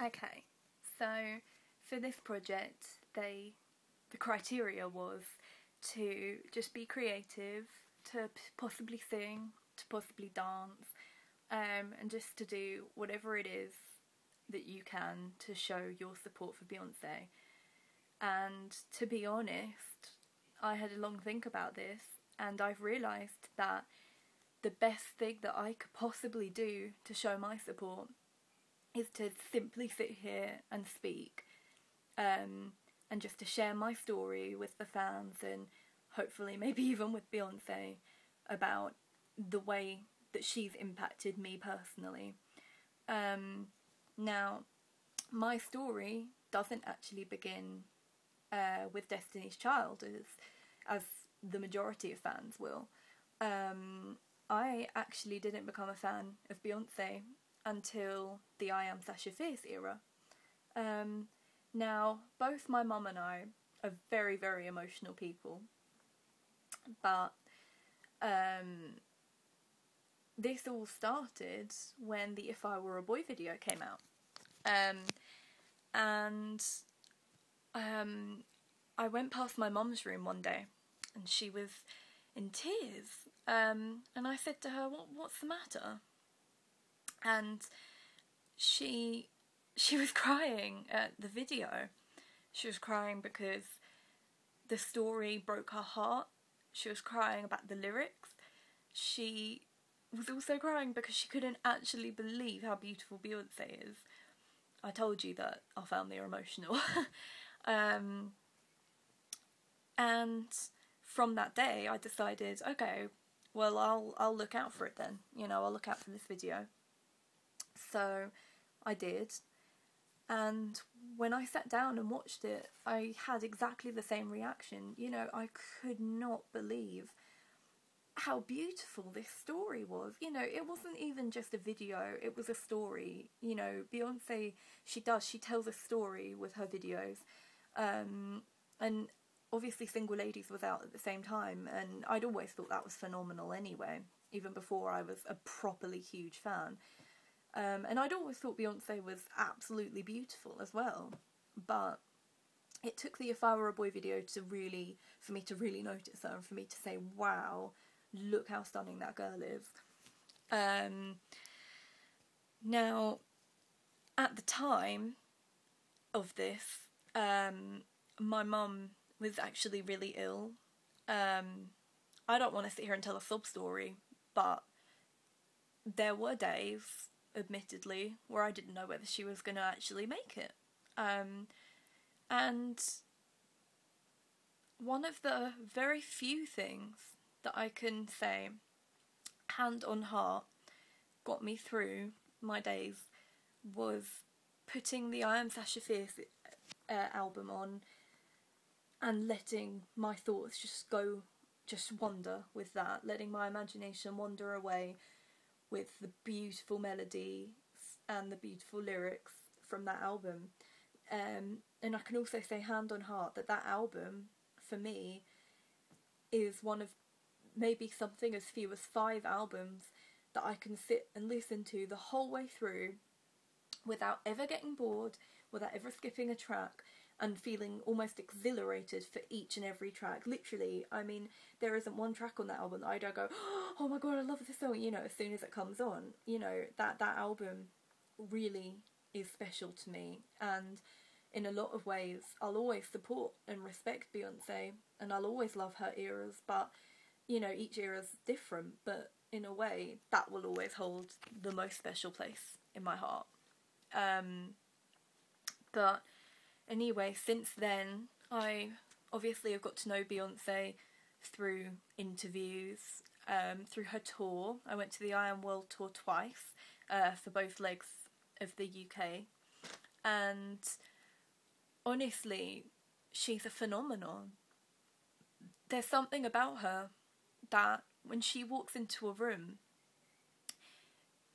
Okay, so for this project, the criteria was to just be creative, to possibly sing, to possibly dance, and just to do whatever it is that you can to show your support for Beyonce. And to be honest, I had a long think about this, and I've realised that the best thing that I could possibly do to show my support is to simply sit here and speak, and just to share my story with the fans, and hopefully maybe even with Beyonce, about the way that she's impacted me personally. Now, my story doesn't actually begin with Destiny's Child, as the majority of fans will. I actually didn't become a fan of Beyonce until the I Am Sasha Fierce era. Now, both my mum and I are very, very emotional people, but this all started when the If I Were a Boy video came out. I went past my mum's room one day, and she was in tears, and I said to her, what's the matter? And she was crying at the video. She was crying because the story broke her heart. She was crying about the lyrics. She was also crying because she couldn't actually believe how beautiful Beyonce is. I told you that our family are emotional. And from that day I decided, okay, well, I'll look out for it then. You know, I'll look out for this video. So I did, and when I sat down and watched it, I had exactly the same reaction. You know, I could not believe how beautiful this story was. You know, it wasn't even just a video, it was a story. You know, Beyonce, she tells a story with her videos. And obviously Single Ladies was out at the same time, and I'd always thought that was phenomenal anyway, even before I was a properly huge fan. And I'd always thought Beyonce was absolutely beautiful as well, but it took the If I Were a Boy video for me to really notice her, and for me to say, wow, look how stunning that girl is. Now, at the time of this, my mum was actually really ill. I don't want to sit here and tell a sob story, but there were days, admittedly, where I didn't know whether she was going to actually make it. And one of the very few things that I can say, hand on heart, got me through my days was putting the I Am Sasha Fierce album on and letting my thoughts just wander with that, letting my imagination wander away with the beautiful melody and the beautiful lyrics from that album. And I can also say, hand on heart, that album, for me, is one of maybe something as few as 5 albums that I can sit and listen to the whole way through without ever getting bored, without ever skipping a track, and feeling almost exhilarated for each and every track. Literally, I mean, there isn't one track on that album that I don't go, oh my god, I love this song, you know, as soon as it comes on. You know, that album really is special to me, and in a lot of ways I'll always support and respect Beyonce, and I'll always love her eras, but, you know, each era's different, but in a way that will always hold the most special place in my heart. But anyway, since then, I obviously have got to know Beyonce through interviews, through her tour. I went to the I Am World Tour twice, for both legs of the UK, and honestly, she's a phenomenon. There's something about her that when she walks into a room,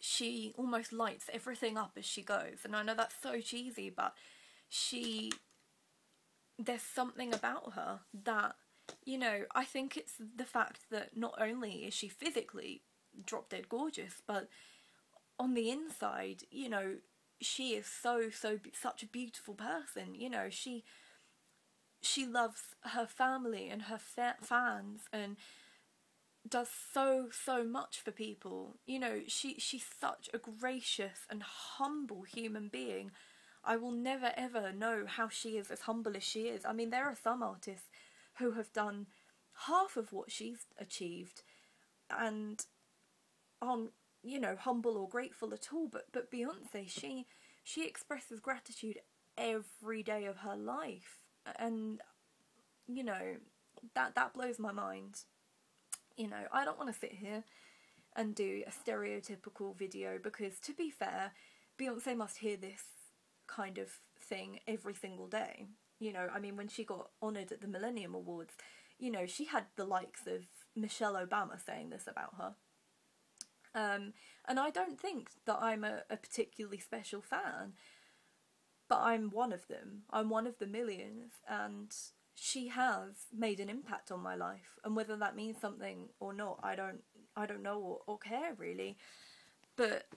she almost lights everything up as she goes. And I know that's so cheesy, but there's something about her that, you know, I think it's the fact that not only is she physically drop dead gorgeous, but on the inside, you know, she is such a beautiful person. You know, she loves her family and her fans, and does so much for people. You know, she's such a gracious and humble human being. I will never ever know how she is as humble as she is. I mean, there are some artists who have done half of what she's achieved and aren't, you know, humble or grateful at all. But Beyonce, she expresses gratitude every day of her life, and you know, that blows my mind. You know, I don't want to sit here and do a stereotypical video, because to be fair, Beyonce must hear this kind of thing every single day. You know, I mean, when she got honoured at the Millennium Awards, you know, she had the likes of Michelle Obama saying this about her. And I don't think that I'm a particularly special fan, but I'm one of them. I'm one of the millions, and she has made an impact on my life. And whether that means something or not, I don't know or care really. But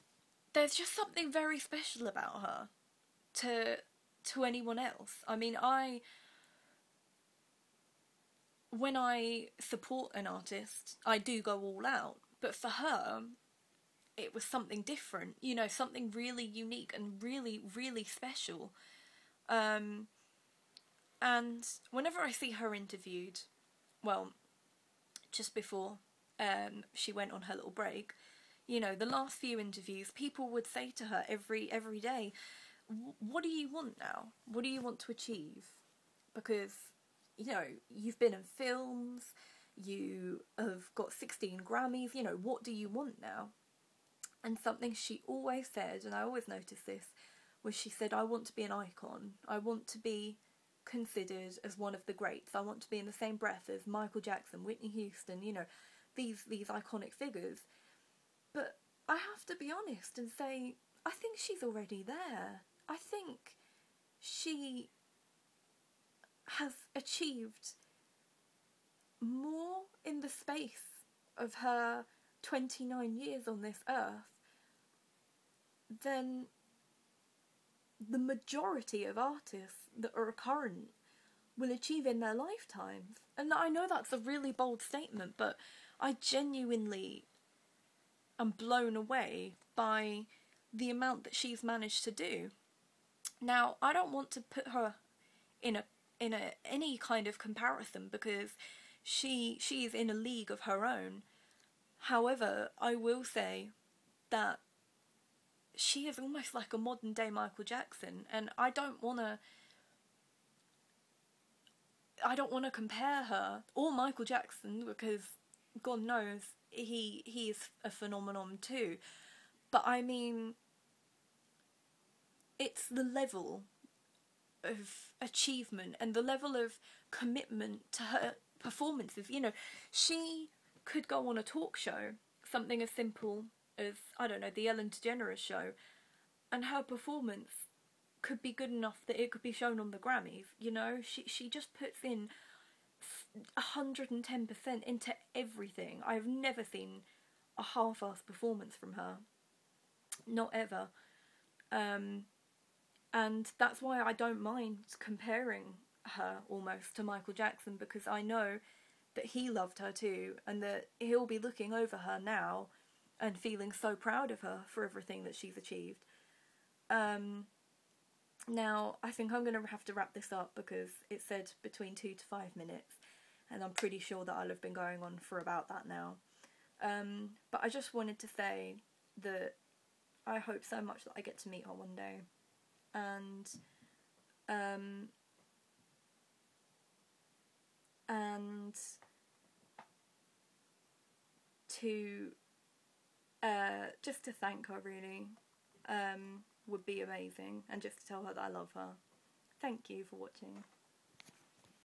there's just something very special about her to anyone else. I mean, when I support an artist, I do go all out. But for her, it was something different, you know, something really unique and really special. And whenever I see her interviewed, well, just before she went on her little break, you know, the last few interviews, people would say to her every day, what do you want now? What do you want to achieve? Because, you know, you've been in films, you have got 16 Grammys, you know, what do you want now? And something she always said, and I always noticed this, was she said, I want to be an icon. I want to be considered as one of the greats. I want to be in the same breath as Michael Jackson, Whitney Houston, you know, these iconic figures. But I have to be honest and say, I think she's already there. I think she has achieved more in the space of her 29 years on this earth than the majority of artists that are current will achieve in their lifetimes. And I know that's a really bold statement, but I genuinely am blown away by the amount that she's managed to do. Now, I don't want to put her in any kind of comparison, because she is in a league of her own. However, I will say that she is almost like a modern day Michael Jackson, and I don't want to compare her or Michael Jackson, because God knows he is a phenomenon too. But I mean, it's the level of achievement and the level of commitment to her performances. You know, she could go on a talk show, something as simple as, I don't know, the Ellen DeGeneres show, and her performance could be good enough that it could be shown on the Grammys. You know, she just puts in 110% into everything. I've never seen a half-assed performance from her, not ever. And that's why I don't mind comparing her almost to Michael Jackson, because I know that he loved her too, and that he'll be looking over her now and feeling so proud of her for everything that she's achieved. Now, I think I'm going to have to wrap this up, because it said between 2 to 5 minutes, and I'm pretty sure that I'll have been going on for about that now. But I just wanted to say that I hope so much that I get to meet her one day. And to just to thank her really would be amazing, and just to tell her that I love her. Thank you for watching.